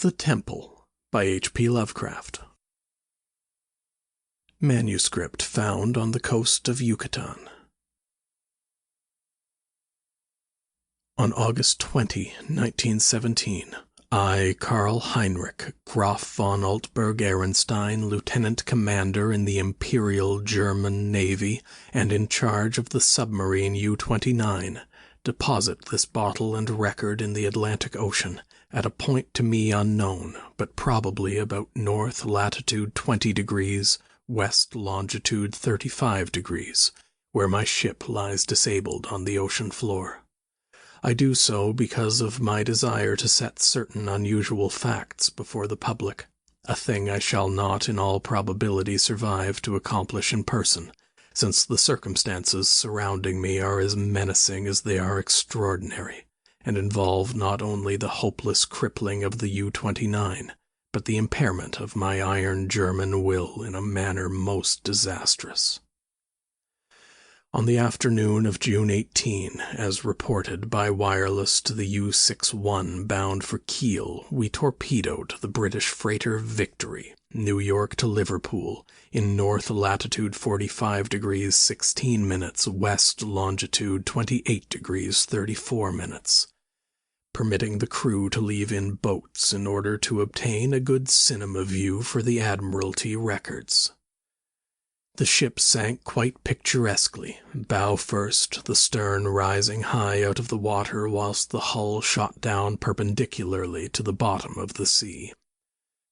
The Temple by H.P. Lovecraft. Manuscript found on the coast of Yucatan. On August 20, 1917, I, Karl Heinrich, Graf von Altberg-Ehrenstein, Lieutenant Commander in the Imperial German Navy and in charge of the submarine U-29, deposit this bottle and record in the Atlantic Ocean at a point to me unknown, but probably about north latitude 20 degrees, west longitude 35 degrees, where my ship lies disabled on the ocean floor. I do so because of my desire to set certain unusual facts before the public, a thing I shall not in all probability survive to accomplish in person, since the circumstances surrounding me are as menacing as they are extraordinary, and involve not only the hopeless crippling of the U-29, but the impairment of my iron German will in a manner most disastrous. On the afternoon of June 18, as reported by wireless to the U-61 bound for Kiel, we torpedoed the British freighter Victory, New York to Liverpool, in north latitude 45 degrees 16 minutes, west longitude 28 degrees 34 minutes, permitting the crew to leave in boats in order to obtain a good cinema view for the Admiralty records. The ship sank quite picturesquely, bow first, the stern rising high out of the water whilst the hull shot down perpendicularly to the bottom of the sea.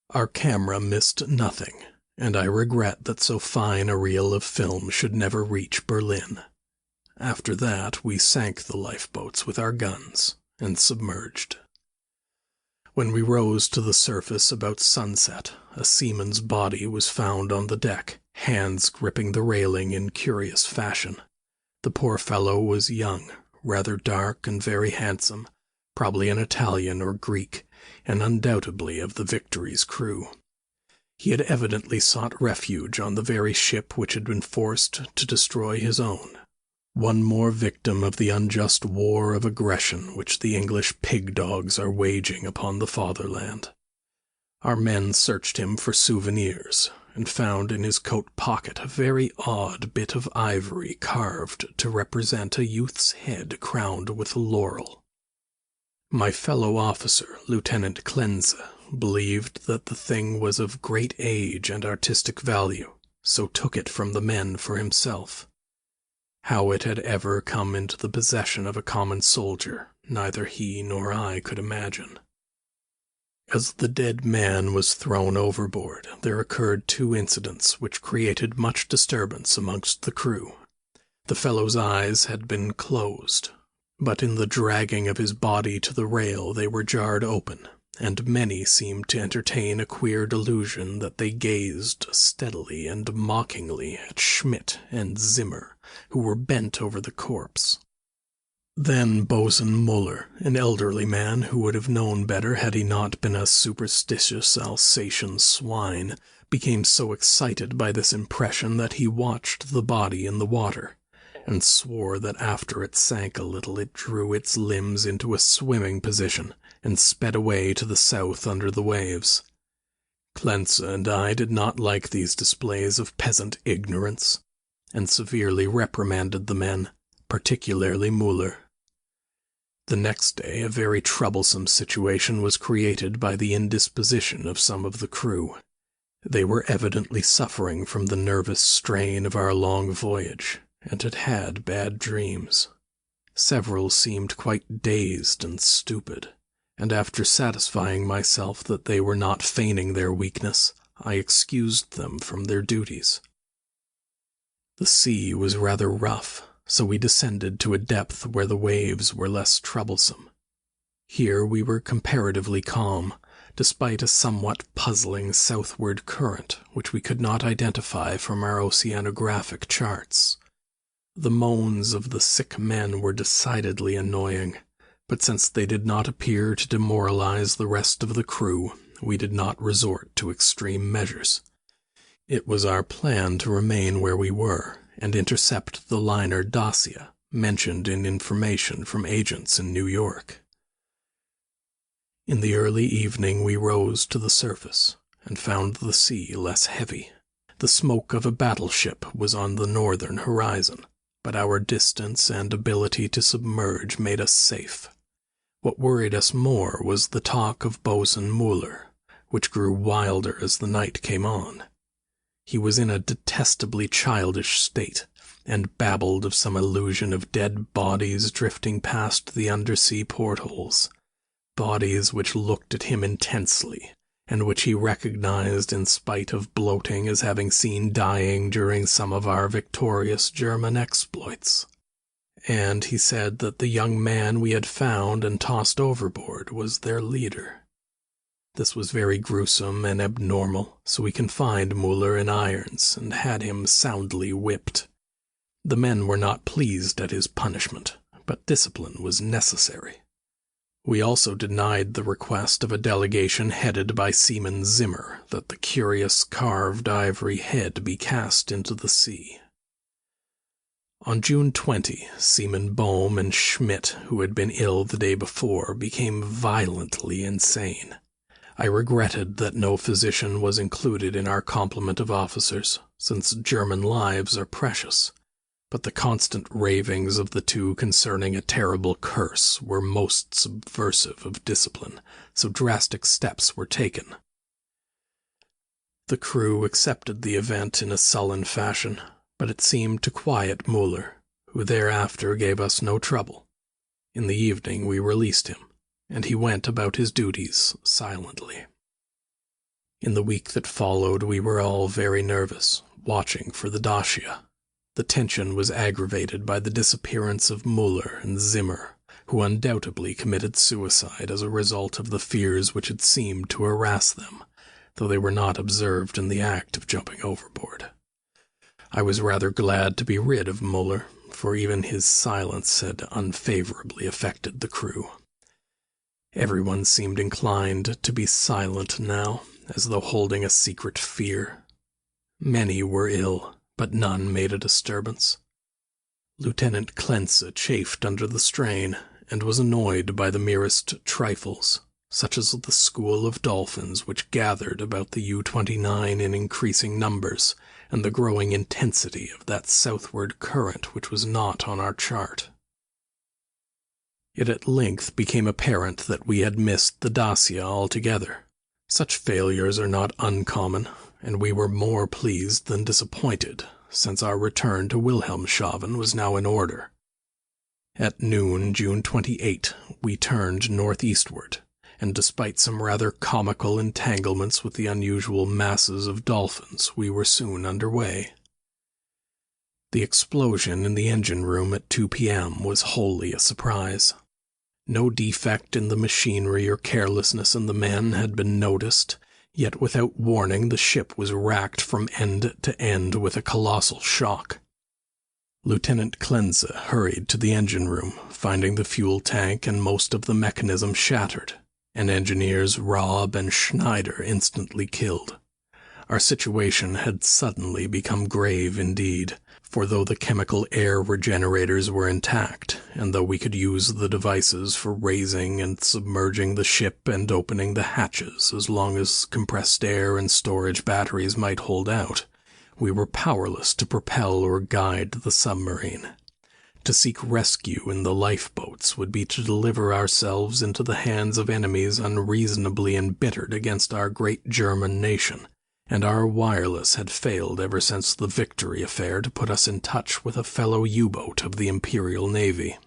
Our camera missed nothing, and I regret that so fine a reel of film should never reach Berlin. After that we sank the lifeboats with our guns and submerged. When we rose to the surface about sunset, a seaman's body was found on the deck, hands gripping the railing in curious fashion. The poor fellow was young, rather dark and very handsome, probably an Italian or Greek, and undoubtedly of the Victory's crew. He had evidently sought refuge on the very ship which had been forced to destroy his own. One more victim of the unjust war of aggression which the English pig-dogs are waging upon the fatherland. Our men searched him for souvenirs, and found in his coat pocket a very odd bit of ivory carved to represent a youth's head crowned with laurel. My fellow officer, Lieutenant Klenze, believed that the thing was of great age and artistic value, so took it from the men for himself. How it had ever come into the possession of a common soldier, neither he nor I could imagine. As the dead man was thrown overboard, there occurred two incidents which created much disturbance amongst the crew. The fellow's eyes had been closed, but in the dragging of his body to the rail they were jarred open, and many seemed to entertain a queer delusion that they gazed steadily and mockingly at Schmidt and Zimmer, who were bent over the corpse. Then Bosun Muller, an elderly man who would have known better had he not been a superstitious Alsatian swine, became so excited by this impression that he watched the body in the water, and swore that after it sank a little it drew its limbs into a swimming position and sped away to the south under the waves. Klenze and I did not like these displays of peasant ignorance, and severely reprimanded the men, particularly Muller. The next day a very troublesome situation was created by the indisposition of some of the crew. They were evidently suffering from the nervous strain of our long voyage, and had had bad dreams. Several seemed quite dazed and stupid, and after satisfying myself that they were not feigning their weakness, I excused them from their duties. The sea was rather rough, so we descended to a depth where the waves were less troublesome. Here we were comparatively calm, despite a somewhat puzzling southward current which we could not identify from our oceanographic charts. The moans of the sick men were decidedly annoying, but since they did not appear to demoralize the rest of the crew, we did not resort to extreme measures. It was our plan to remain where we were and intercept the liner Dacia, mentioned in information from agents in New York. In the early evening we rose to the surface, and found the sea less heavy. The smoke of a battleship was on the northern horizon, but our distance and ability to submerge made us safe. What worried us more was the talk of Bosun Muller, which grew wilder as the night came on. He was in a detestably childish state, and babbled of some illusion of dead bodies drifting past the undersea portholes, bodies which looked at him intensely, and which he recognized in spite of bloating as having seen dying during some of our victorious German exploits. And he said that the young man we had found and tossed overboard was their leader. This was very gruesome and abnormal, so we confined Muller in irons and had him soundly whipped. The men were not pleased at his punishment, but discipline was necessary. We also denied the request of a delegation headed by Seaman Zimmer that the curious carved ivory head be cast into the sea. On June 20, Seaman Bohm and Schmidt, who had been ill the day before, became violently insane. I regretted that no physician was included in our complement of officers, since German lives are precious, but the constant ravings of the two concerning a terrible curse were most subversive of discipline, so drastic steps were taken. The crew accepted the event in a sullen fashion, but it seemed to quiet Muller, who thereafter gave us no trouble. In the evening we released him, and he went about his duties silently. In the week that followed we were all very nervous, watching for the Dacia. The tension was aggravated by the disappearance of Muller and Zimmer, who undoubtedly committed suicide as a result of the fears which had seemed to harass them, though they were not observed in the act of jumping overboard. I was rather glad to be rid of Muller, for even his silence had unfavorably affected the crew. Everyone seemed inclined to be silent now, as though holding a secret fear. Many were ill, but none made a disturbance. Lieutenant Klenze chafed under the strain, and was annoyed by the merest trifles, such as the school of dolphins which gathered about the U-29 in increasing numbers, and the growing intensity of that southward current which was not on our chart. It at length became apparent that we had missed the Dacia altogether. Such failures are not uncommon, and we were more pleased than disappointed, since our return to Wilhelmshaven was now in order. At noon, June 28, we turned northeastward, and despite some rather comical entanglements with the unusual masses of dolphins, we were soon under way. The explosion in the engine room at 2 p.m. was wholly a surprise. No defect in the machinery or carelessness in the men had been noticed, yet without warning the ship was racked from end to end with a colossal shock. Lieutenant Klenze hurried to the engine room, finding the fuel tank and most of the mechanism shattered, and engineers Raab and Schneider instantly killed. Our situation had suddenly become grave indeed, for though the chemical air regenerators were intact, and though we could use the devices for raising and submerging the ship and opening the hatches as long as compressed air and storage batteries might hold out, we were powerless to propel or guide the submarine. To seek rescue in the lifeboats would be to deliver ourselves into the hands of enemies unreasonably embittered against our great German nation, and our wireless had failed ever since the Victory affair to put us in touch with a fellow U-boat of the Imperial Navy.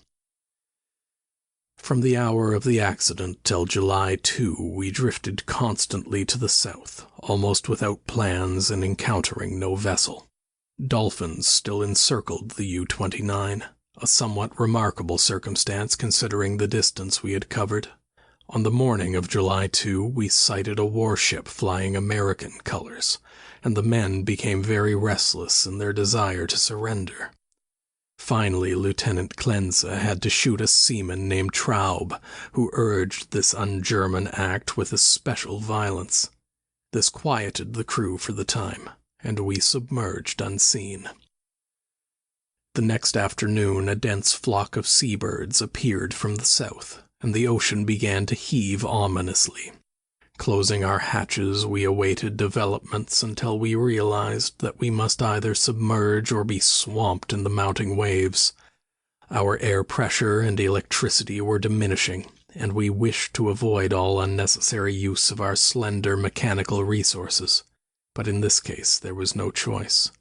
From the hour of the accident till July 2, we drifted constantly to the south, almost without plans and encountering no vessel. Dolphins still encircled the U-29, a somewhat remarkable circumstance considering the distance we had covered. On the morning of July 2, we sighted a warship flying American colors, and the men became very restless in their desire to surrender. Finally, Lieutenant Klenze had to shoot a seaman named Traub, who urged this un-German act with especial violence. This quieted the crew for the time, and we submerged unseen. The next afternoon a dense flock of seabirds appeared from the south, and the ocean began to heave ominously. Closing our hatches, we awaited developments until we realized that we must either submerge or be swamped in the mounting waves. Our air pressure and electricity were diminishing, and we wished to avoid all unnecessary use of our slender mechanical resources. But in this case there was no choice.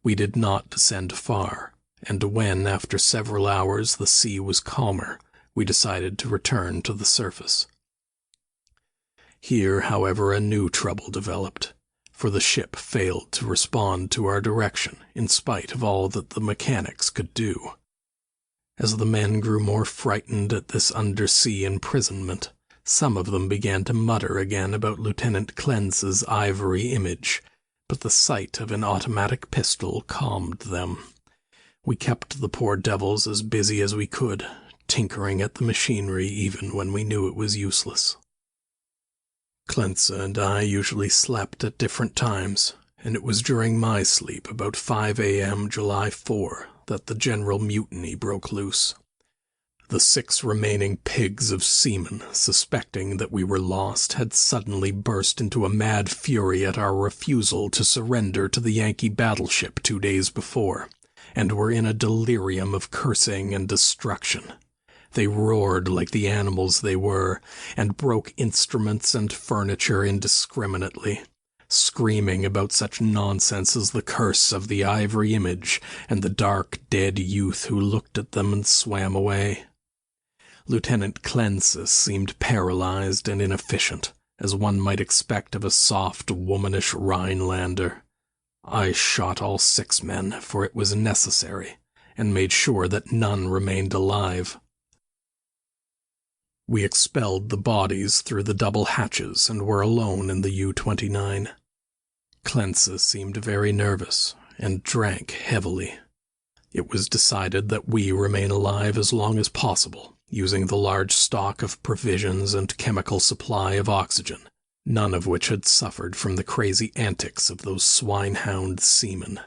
We did not descend far, and when, after several hours, the sea was calmer, we decided to return to the surface. Here, however, a new trouble developed, for the ship failed to respond to our direction in spite of all that the mechanics could do. As the men grew more frightened at this undersea imprisonment, some of them began to mutter again about Lieutenant Klenze's ivory image, but the sight of an automatic pistol calmed them. We kept the poor devils as busy as we could, tinkering at the machinery even when we knew it was useless. Klenze and I usually slept at different times, and it was during my sleep about 5 a.m. July 4 that the general mutiny broke loose. The 6 remaining pigs of seamen, suspecting that we were lost, had suddenly burst into a mad fury at our refusal to surrender to the Yankee battleship 2 days before, and were in a delirium of cursing and destruction. They roared like the animals they were, and broke instruments and furniture indiscriminately, screaming about such nonsense as the curse of the ivory image and the dark, dead youth who looked at them and swam away. Lieutenant Klenze seemed paralyzed and inefficient, as one might expect of a soft, womanish Rhinelander. I shot all 6 men, for it was necessary, and made sure that none remained alive. We expelled the bodies through the double hatches and were alone in the U-29. Klenze seemed very nervous and drank heavily. It was decided that we remain alive as long as possible, using the large stock of provisions and chemical supply of oxygen, none of which had suffered from the crazy antics of those swine-hound seamen.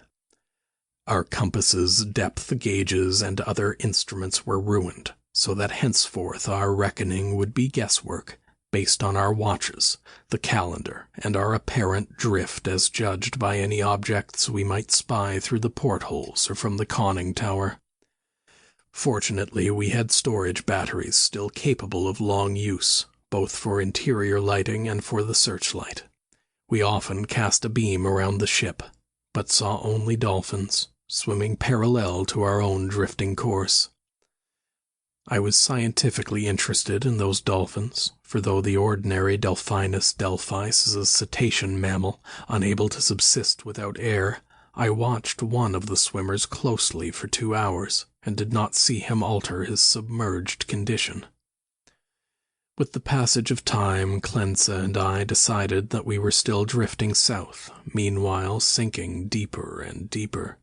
Our compasses, depth gauges, and other instruments were ruined, so that henceforth our reckoning would be guesswork, based on our watches, the calendar, and our apparent drift as judged by any objects we might spy through the portholes or from the conning tower. Fortunately, we had storage batteries still capable of long use, both for interior lighting and for the searchlight. We often cast a beam around the ship, but saw only dolphins, swimming parallel to our own drifting course. I was scientifically interested in those dolphins, for though the ordinary Delphinus delphis is a cetacean mammal, unable to subsist without air, I watched one of the swimmers closely for 2 hours, and did not see him alter his submerged condition. With the passage of time, Klenze and I decided that we were still drifting south, meanwhile sinking deeper and deeper.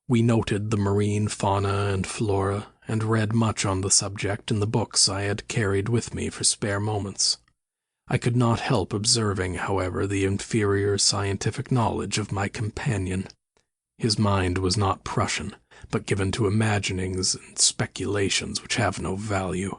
We noted the marine fauna and flora, and read much on the subject in the books I had carried with me for spare moments. I could not help observing, however, the inferior scientific knowledge of my companion. His mind was not Prussian, but given to imaginings and speculations which have no value.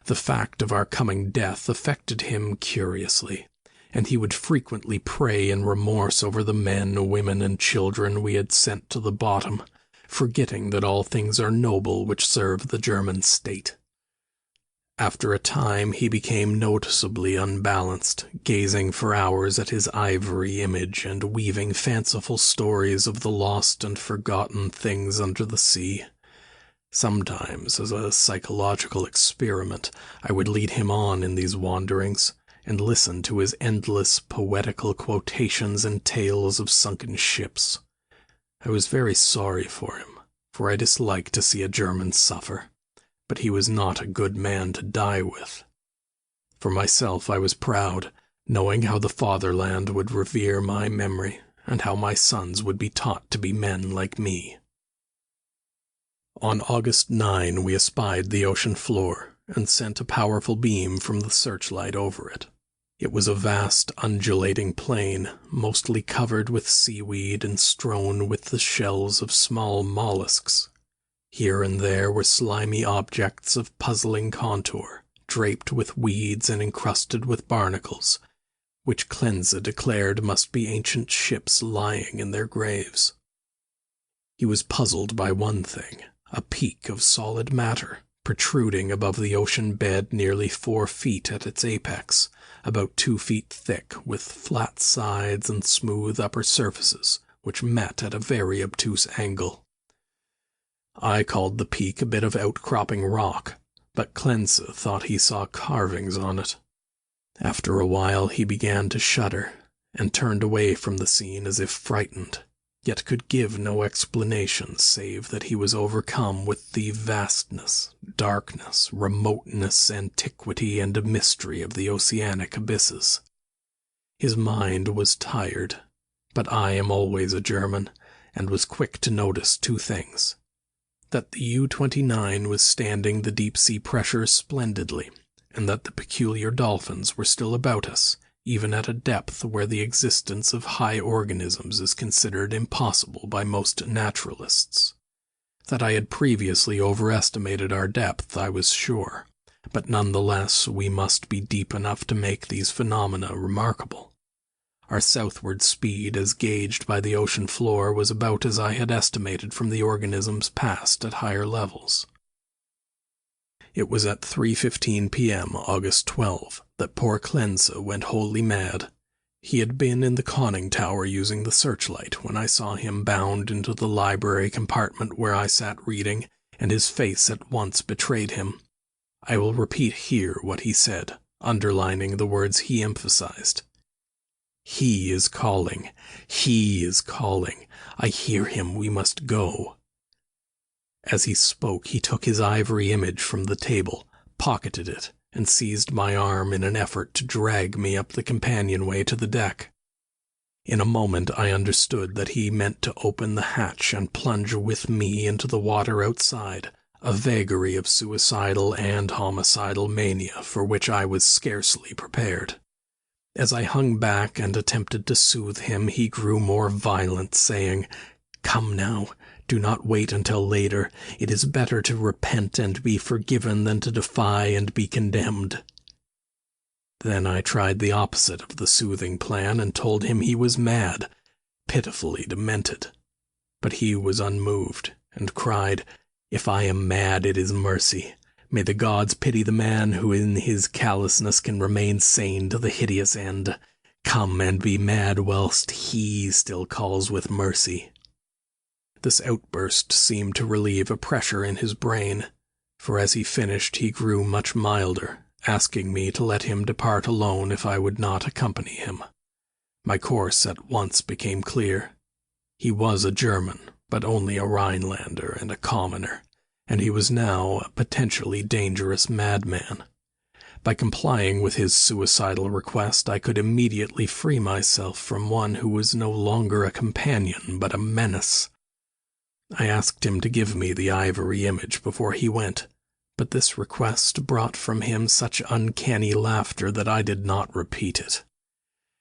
The fact of our coming death affected him curiously, and he would frequently pray in remorse over the men, women, and children we had sent to the bottom, forgetting that all things are noble which serve the German state. After a time he became noticeably unbalanced, gazing for hours at his ivory image and weaving fanciful stories of the lost and forgotten things under the sea. Sometimes, as a psychological experiment, I would lead him on in these wanderings, and listen to his endless poetical quotations and tales of sunken ships. I was very sorry for him, for I disliked to see a German suffer, but he was not a good man to die with. For myself I was proud, knowing how the fatherland would revere my memory, and how my sons would be taught to be men like me. On August 9 we espied the ocean floor, and sent a powerful beam from the searchlight over it. It was a vast, undulating plain, mostly covered with seaweed and strewn with the shells of small mollusks. Here and there were slimy objects of puzzling contour, draped with weeds and encrusted with barnacles, which Klenze declared must be ancient ships lying in their graves. He was puzzled by one thing, a peak of solid matter, protruding above the ocean bed nearly 4 feet at its apex, about 2 feet thick, with flat sides and smooth upper surfaces, which met at a very obtuse angle. I called the peak a bit of outcropping rock, but Klenze thought he saw carvings on it. After a while he began to shudder, and turned away from the scene as if frightened, yet could give no explanation save that he was overcome with the vastness, darkness, remoteness, antiquity, and mystery of the oceanic abysses. His mind was tired, but I am always a German, and was quick to notice 2 things. That the U-29 was standing the deep-sea pressure splendidly, and that the peculiar dolphins were still about us, even at a depth where the existence of high organisms is considered impossible by most naturalists. That I had previously overestimated our depth, I was sure, but nonetheless we must be deep enough to make these phenomena remarkable. Our southward speed, as gauged by the ocean floor, was about as I had estimated from the organisms passed at higher levels. It was at 3:15 p.m., August 12, that poor Klenze went wholly mad. He had been in the conning tower using the searchlight when I saw him bound into the library compartment where I sat reading, and his face at once betrayed him. I will repeat here what he said, underlining the words he emphasized. "He is calling. He is calling. I hear him. We must go." As he spoke, he took his ivory image from the table, pocketed it, and seized my arm in an effort to drag me up the companionway to the deck. In a moment I understood that he meant to open the hatch and plunge with me into the water outside, a vagary of suicidal and homicidal mania for which I was scarcely prepared. As I hung back and attempted to soothe him, he grew more violent, saying, "Come now, do not wait until later. It is better to repent and be forgiven than to defy and be condemned." Then I tried the opposite of the soothing plan and told him he was mad, pitifully demented. But he was unmoved, and cried, "If I am mad, it is mercy. May the gods pity the man who in his callousness can remain sane to the hideous end. Come and be mad whilst he still calls with mercy." This outburst seemed to relieve a pressure in his brain, for as he finished he grew much milder, asking me to let him depart alone if I would not accompany him. My course at once became clear. He was a German, but only a Rhinelander and a commoner, and he was now a potentially dangerous madman. By complying with his suicidal request, I could immediately free myself from one who was no longer a companion but a menace. I asked him to give me the ivory image before he went, but this request brought from him such uncanny laughter that I did not repeat it.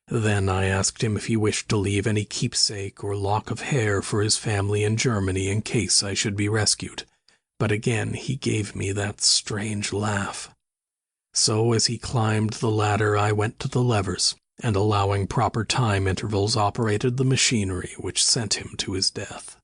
Then I asked him if he wished to leave any keepsake or lock of hair for his family in Germany in case I should be rescued, but again he gave me that strange laugh. So as he climbed the ladder I went to the levers, and allowing proper time intervals operated the machinery which sent him to his death.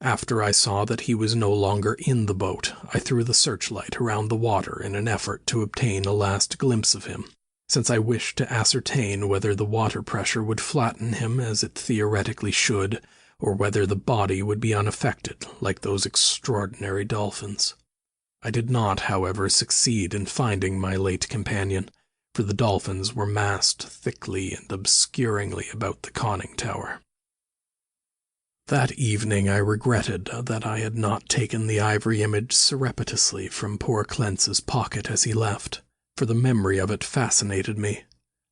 After I saw that he was no longer in the boat, I threw the searchlight around the water in an effort to obtain a last glimpse of him, since I wished to ascertain whether the water pressure would flatten him as it theoretically should, or whether the body would be unaffected like those extraordinary dolphins. I did not, however, succeed in finding my late companion, for the dolphins were massed thickly and obscuringly about the conning tower. That evening I regretted that I had not taken the ivory image surreptitiously from poor Klenze's pocket as he left, for the memory of it fascinated me.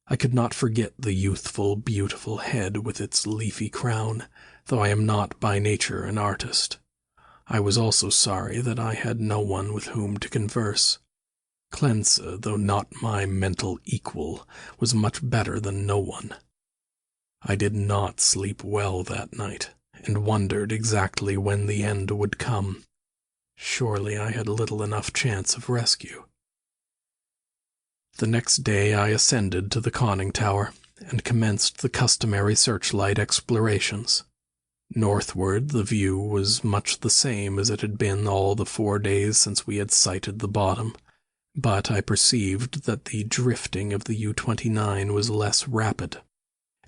I could not forget the youthful, beautiful head with its leafy crown, though I am not by nature an artist. I was also sorry that I had no one with whom to converse. Klenze, though not my mental equal, was much better than no one. I did not sleep well that night, and wondered exactly when the end would come. Surely I had little enough chance of rescue. The next day I ascended to the conning tower and commenced the customary searchlight explorations. Northward, the view was much the same as it had been all the 4 days since we had sighted the bottom, but I perceived that the drifting of the U-29 was less rapid.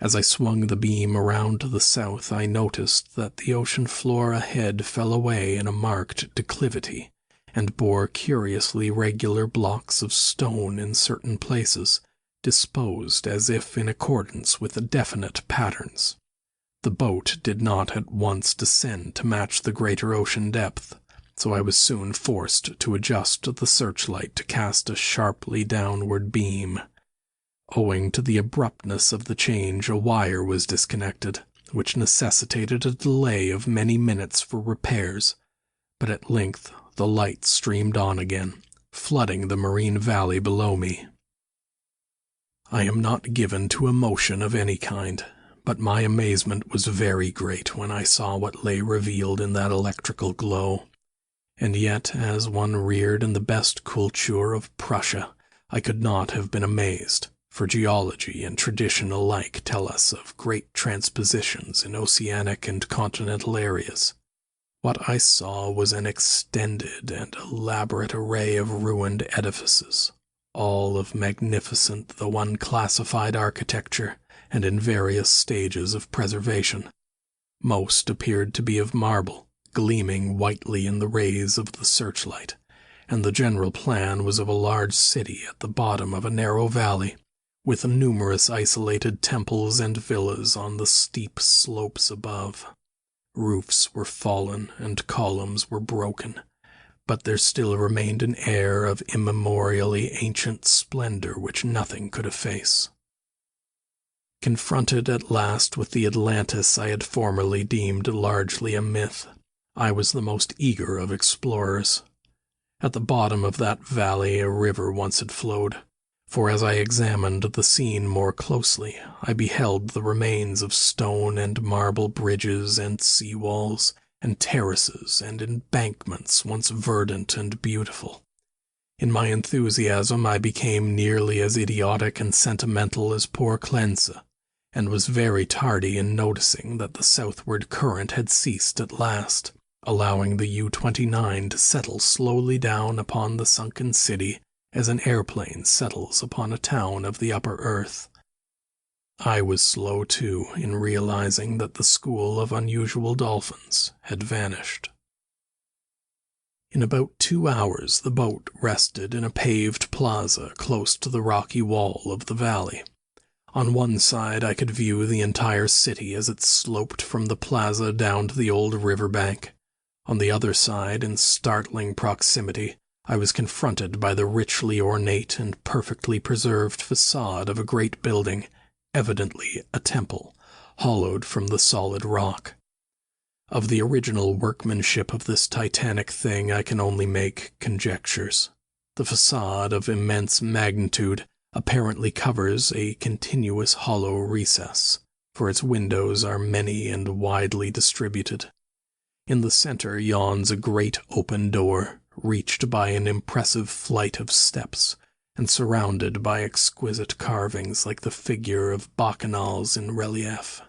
As I swung the beam around to the south, I noticed that the ocean floor ahead fell away in a marked declivity, and bore curiously regular blocks of stone in certain places, disposed as if in accordance with definite patterns. The boat did not at once descend to match the greater ocean depth, so I was soon forced to adjust the searchlight to cast a sharply downward beam. Owing to the abruptness of the change, a wire was disconnected, which necessitated a delay of many minutes for repairs, but at length the light streamed on again, flooding the marine valley below me. I am not given to emotion of any kind, but my amazement was very great when I saw what lay revealed in that electrical glow. And yet, as one reared in the best culture of Prussia, I could not have been amazed, for geology and tradition alike tell us of great transpositions in oceanic and continental areas. What I saw was an extended and elaborate array of ruined edifices, all of magnificent though unclassified architecture, and in various stages of preservation. Most appeared to be of marble, gleaming whitely in the rays of the searchlight, and the general plan was of a large city at the bottom of a narrow valley, with numerous isolated temples and villas on the steep slopes above. Roofs were fallen and columns were broken, but there still remained an air of immemorially ancient splendor which nothing could efface. Confronted at last with the Atlantis I had formerly deemed largely a myth, I was the most eager of explorers. At the bottom of that valley a river once had flowed, for as I examined the scene more closely, I beheld the remains of stone and marble bridges and sea-walls, and terraces and embankments once verdant and beautiful. In my enthusiasm I became nearly as idiotic and sentimental as poor Klenze, and was very tardy in noticing that the southward current had ceased at last, allowing the U-29 to settle slowly down upon the sunken city as an airplane settles upon a town of the upper earth. I was slow, too, in realizing that the school of unusual dolphins had vanished. In about 2 hours the boat rested in a paved plaza close to the rocky wall of the valley. On one side I could view the entire city as it sloped from the plaza down to the old river bank. On the other side, in startling proximity, I was confronted by the richly ornate and perfectly preserved facade of a great building, evidently a temple, hollowed from the solid rock. Of the original workmanship of this titanic thing I can only make conjectures. The facade, of immense magnitude, apparently covers a continuous hollow recess, for its windows are many and widely distributed. In the center yawns a great open door, reached by an impressive flight of steps, and surrounded by exquisite carvings like the figure of bacchanals in relief.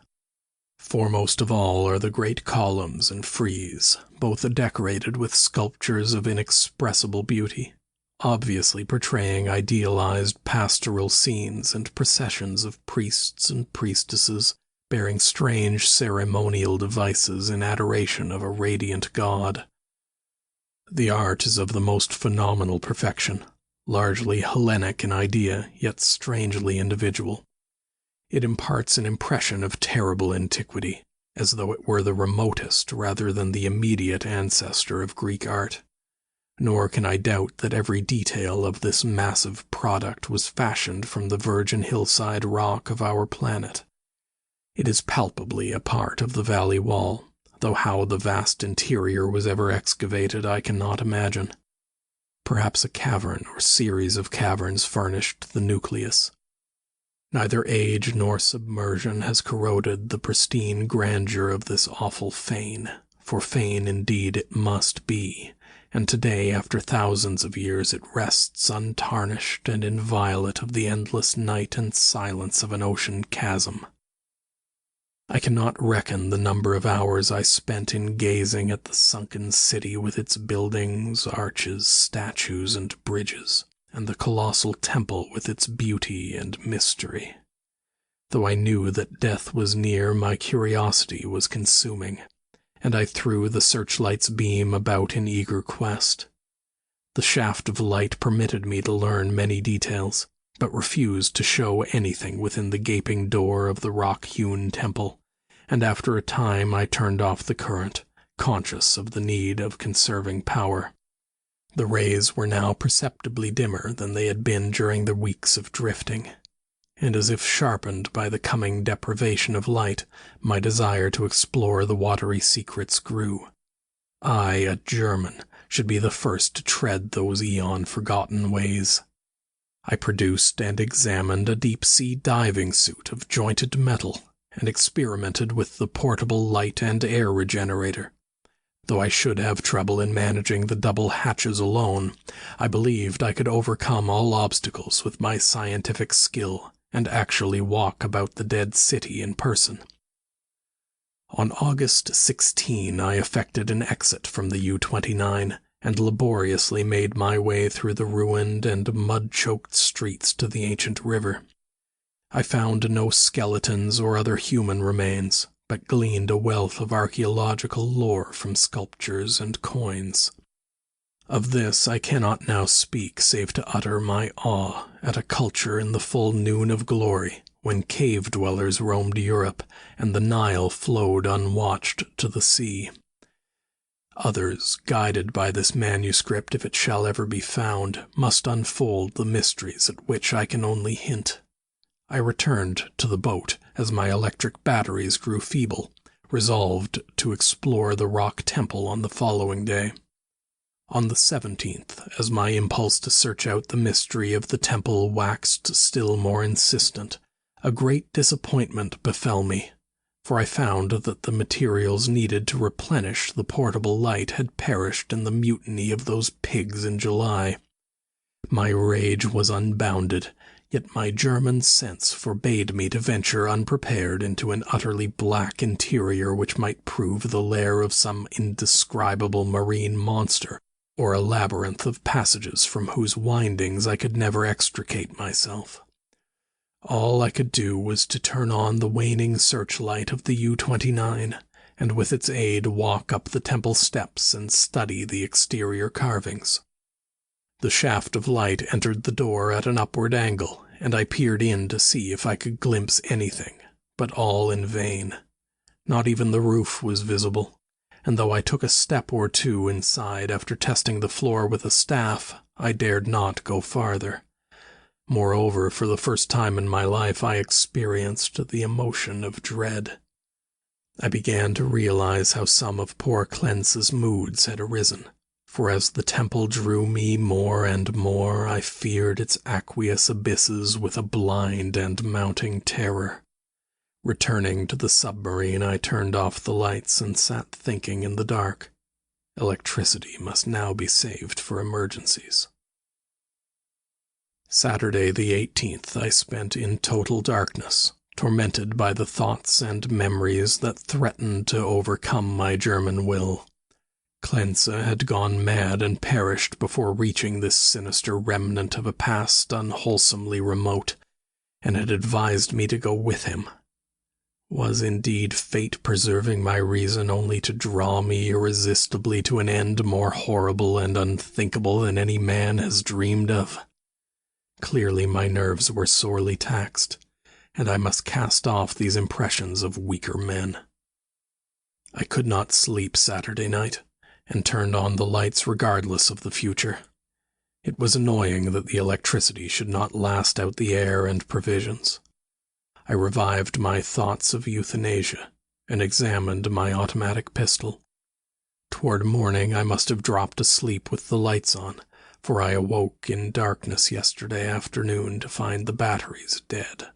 Foremost of all are the great columns and frieze, both decorated with sculptures of inexpressible beauty, obviously portraying idealized pastoral scenes and processions of priests and priestesses bearing strange ceremonial devices in adoration of a radiant god. The art is of the most phenomenal perfection, largely Hellenic in idea, yet strangely individual. It imparts an impression of terrible antiquity, as though it were the remotest rather than the immediate ancestor of Greek art. Nor can I doubt that every detail of this massive product was fashioned from the virgin hillside rock of our planet. It is palpably a part of the valley wall, though how the vast interior was ever excavated I cannot imagine. Perhaps a cavern or series of caverns furnished the nucleus. Neither age nor submersion has corroded the pristine grandeur of this awful fane, for fane indeed it must be, and today, after thousands of years, it rests untarnished and inviolate of the endless night and silence of an ocean chasm. I cannot reckon the number of hours I spent in gazing at the sunken city with its buildings, arches, statues, and bridges, and the colossal temple with its beauty and mystery. Though I knew that death was near, my curiosity was consuming, and I threw the searchlight's beam about in eager quest. The shaft of light permitted me to learn many details, but refused to show anything within the gaping door of the rock-hewn temple, and after a time I turned off the current, conscious of the need of conserving power. The rays were now perceptibly dimmer than they had been during the weeks of drifting, and as if sharpened by the coming deprivation of light, my desire to explore the watery secrets grew. I, a German, should be the first to tread those eon-forgotten ways. I produced and examined a deep-sea diving suit of jointed metal, and experimented with the portable light and air regenerator. Though I should have trouble in managing the double hatches alone, I believed I could overcome all obstacles with my scientific skill, and actually walk about the dead city in person. On August 16, I effected an exit from the U-29, and laboriously made my way through the ruined and mud-choked streets to the ancient river. I found no skeletons or other human remains, but gleaned a wealth of archaeological lore from sculptures and coins. Of this I cannot now speak save to utter my awe at a culture in the full noon of glory, when cave-dwellers roamed Europe, and the Nile flowed unwatched to the sea. Others, guided by this manuscript if it shall ever be found, must unfold the mysteries at which I can only hint. I returned to the boat as my electric batteries grew feeble, resolved to explore the rock temple on the following day. On the 17th, as my impulse to search out the mystery of the temple waxed still more insistent, a great disappointment befell me, for I found that the materials needed to replenish the portable light had perished in the mutiny of those pigs in July. My rage was unbounded, yet my German sense forbade me to venture unprepared into an utterly black interior which might prove the lair of some indescribable marine monster, or a labyrinth of passages from whose windings I could never extricate myself. All I could do was to turn on the waning searchlight of the U-29, and with its aid walk up the temple steps and study the exterior carvings. The shaft of light entered the door at an upward angle, and I peered in to see if I could glimpse anything, but all in vain. Not even the roof was visible, and though I took a step or two inside after testing the floor with a staff, I dared not go farther. Moreover, for the first time in my life, I experienced the emotion of dread. I began to realize how some of poor Klenze's moods had arisen, for as the temple drew me more and more, I feared its aqueous abysses with a blind and mounting terror. Returning to the submarine, I turned off the lights and sat thinking in the dark. Electricity must now be saved for emergencies. Saturday the 18th I spent in total darkness, tormented by the thoughts and memories that threatened to overcome my German will. Klenze had gone mad and perished before reaching this sinister remnant of a past unwholesomely remote, and had advised me to go with him. Was indeed fate preserving my reason only to draw me irresistibly to an end more horrible and unthinkable than any man has dreamed of? Clearly my nerves were sorely taxed, and I must cast off these impressions of weaker men. I could not sleep Saturday night, and turned on the lights regardless of the future. It was annoying that the electricity should not last out the air and provisions. I revived my thoughts of euthanasia, and examined my automatic pistol. Toward morning I must have dropped asleep with the lights on, for I awoke in darkness yesterday afternoon to find the batteries dead.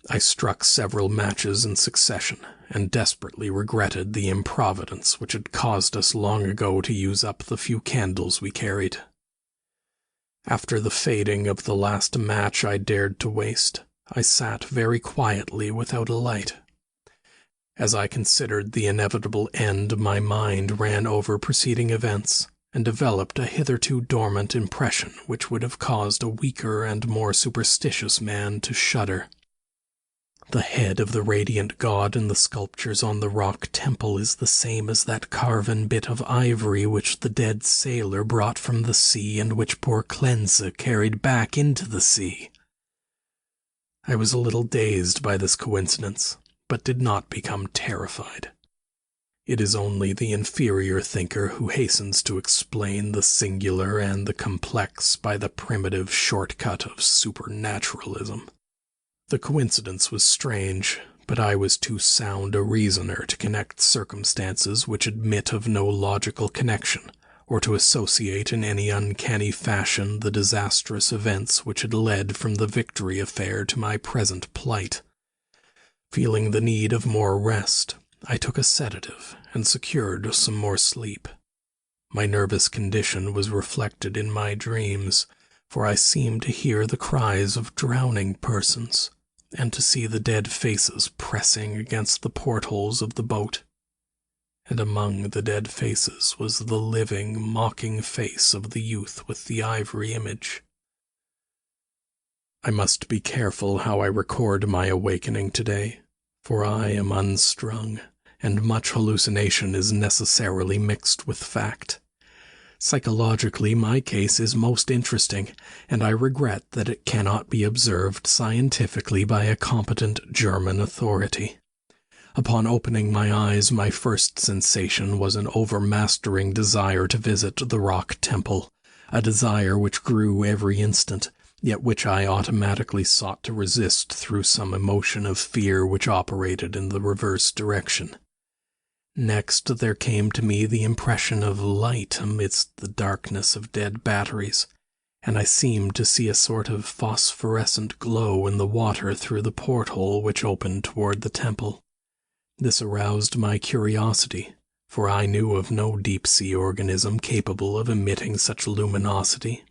I struck several matches in succession, and desperately regretted the improvidence which had caused us long ago to use up the few candles we carried. After the fading of the last match I dared to waste, I sat very quietly without a light. As I considered the inevitable end, my mind ran over preceding events, and developed a hitherto dormant impression which would have caused a weaker and more superstitious man to shudder. The head of the radiant god in the sculptures on the rock temple is the same as that carven bit of ivory which the dead sailor brought from the sea and which poor Klenze carried back into the sea. I was a little dazed by this coincidence, but did not become terrified. It is only the inferior thinker who hastens to explain the singular and the complex by the primitive shortcut of supernaturalism. The coincidence was strange, but I was too sound a reasoner to connect circumstances which admit of no logical connection, or to associate in any uncanny fashion the disastrous events which had led from the Victory affair to my present plight. Feeling the need of more rest, I took a sedative and secured some more sleep. My nervous condition was reflected in my dreams, for I seemed to hear the cries of drowning persons, and to see the dead faces pressing against the portholes of the boat. And among the dead faces was the living, mocking face of the youth with the ivory image. I must be careful how I record my awakening today, for I am unstrung, and much hallucination is necessarily mixed with fact. Psychologically, my case is most interesting, and I regret that it cannot be observed scientifically by a competent German authority. Upon opening my eyes, my first sensation was an overmastering desire to visit the rock temple, a desire which grew every instant, yet which I automatically sought to resist through some emotion of fear which operated in the reverse direction. Next, there came to me the impression of light amidst the darkness of dead batteries, and I seemed to see a sort of phosphorescent glow in the water through the porthole which opened toward the temple. This aroused my curiosity, for I knew of no deep-sea organism capable of emitting such luminosity.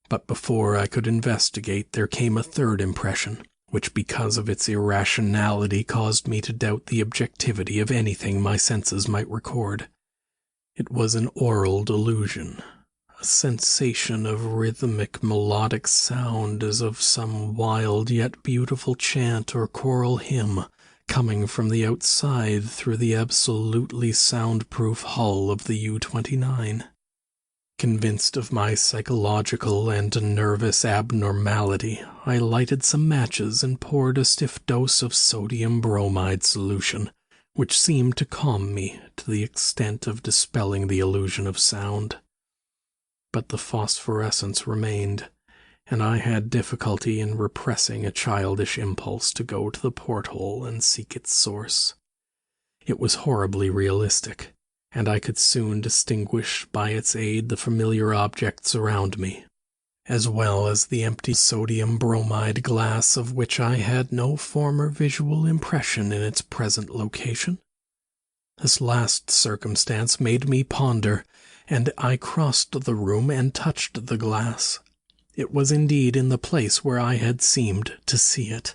But before I could investigate, there came a third impression, which because of its irrationality caused me to doubt the objectivity of anything my senses might record. It was an oral delusion, a sensation of rhythmic melodic sound as of some wild yet beautiful chant or choral hymn coming from the outside through the absolutely soundproof hull of the U-29. Convinced of my psychological and nervous abnormality, I lighted some matches and poured a stiff dose of sodium bromide solution, which seemed to calm me to the extent of dispelling the illusion of sound. But the phosphorescence remained, and I had difficulty in repressing a childish impulse to go to the porthole and seek its source. It was horribly realistic, and I could soon distinguish by its aid the familiar objects around me, as well as the empty sodium bromide glass of which I had no former visual impression in its present location. This last circumstance made me ponder, and I crossed the room and touched the glass. It was indeed in the place where I had seemed to see it.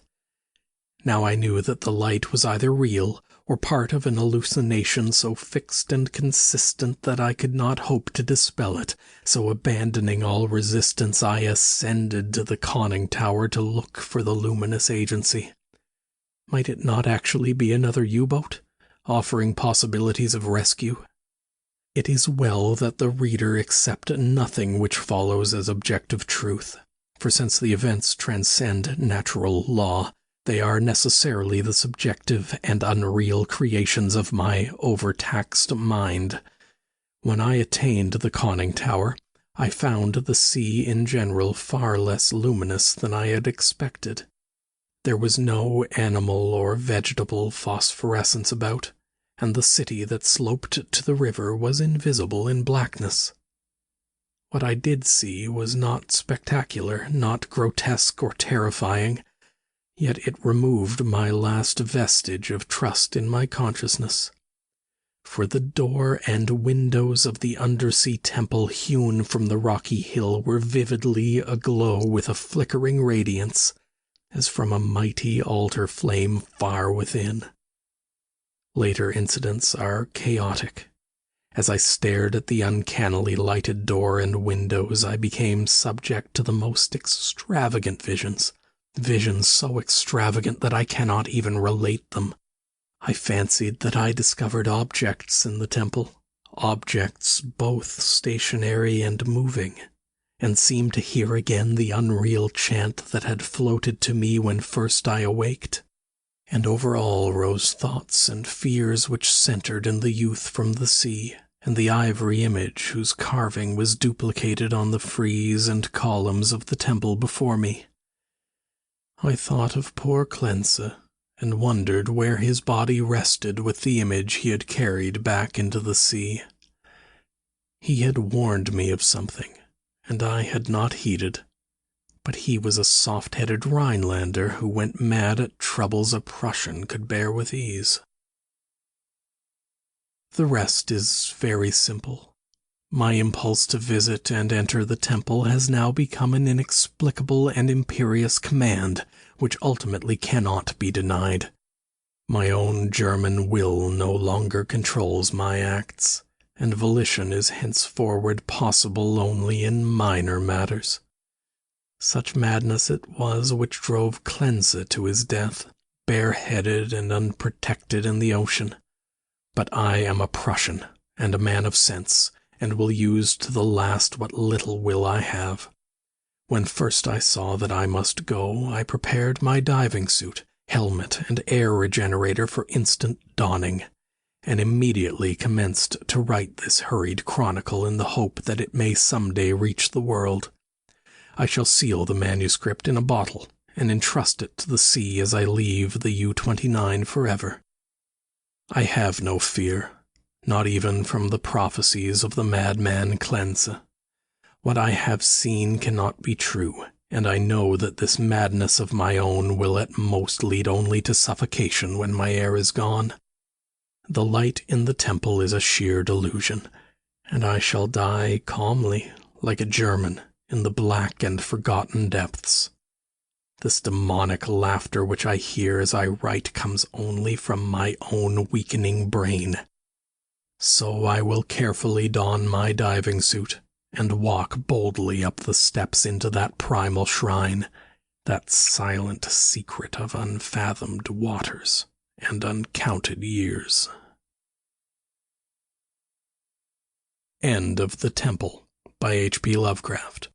Now I knew that the light was either real or part of an hallucination so fixed and consistent that I could not hope to dispel it, so abandoning all resistance I ascended to the conning tower to look for the luminous agency. Might it not actually be another U-boat, offering possibilities of rescue? It is well that the reader accept nothing which follows as objective truth, for since the events transcend natural law, they are necessarily the subjective and unreal creations of my overtaxed mind. When I attained the conning tower, I found the sea in general far less luminous than I had expected. There was no animal or vegetable phosphorescence about, and the city that sloped to the river was invisible in blackness. What I did see was not spectacular, not grotesque or terrifying, yet it removed my last vestige of trust in my consciousness. For the door and windows of the undersea temple hewn from the rocky hill were vividly aglow with a flickering radiance, as from a mighty altar flame far within. Later incidents are chaotic. As I stared at the uncannily lighted door and windows, I became subject to the most extravagant visions so extravagant that I cannot even relate them. I fancied that I discovered objects in the temple, objects both stationary and moving, and seemed to hear again the unreal chant that had floated to me when first I awaked. And over all rose thoughts and fears which centered in the youth from the sea, and the ivory image whose carving was duplicated on the frieze and columns of the temple before me. I thought of poor Klenze, and wondered where his body rested with the image he had carried back into the sea. He had warned me of something, and I had not heeded, but he was a soft-headed Rhinelander who went mad at troubles a Prussian could bear with ease. The rest is very simple. My impulse to visit and enter the temple has now become an inexplicable and imperious command, which ultimately cannot be denied. My own German will no longer controls my acts, and volition is henceforward possible only in minor matters. Such madness it was which drove Klenze to his death, bareheaded and unprotected in the ocean. But I am a Prussian, and a man of sense, and will use to the last what little will I have. When first I saw that I must go, I prepared my diving suit, helmet, and air regenerator for instant donning, and immediately commenced to write this hurried chronicle in the hope that it may some day reach the world. I shall seal the manuscript in a bottle, and entrust it to the sea as I leave the U-29 forever. I have no fear, not even from the prophecies of the madman Klenze. What I have seen cannot be true, and I know that this madness of my own will at most lead only to suffocation when my air is gone. The light in the temple is a sheer delusion, and I shall die calmly, like a German, in the black and forgotten depths. This demonic laughter which I hear as I write comes only from my own weakening brain. So I will carefully don my diving suit, and walk boldly up the steps into that primal shrine, that silent secret of unfathomed waters and uncounted years. End of The Temple by HP Lovecraft.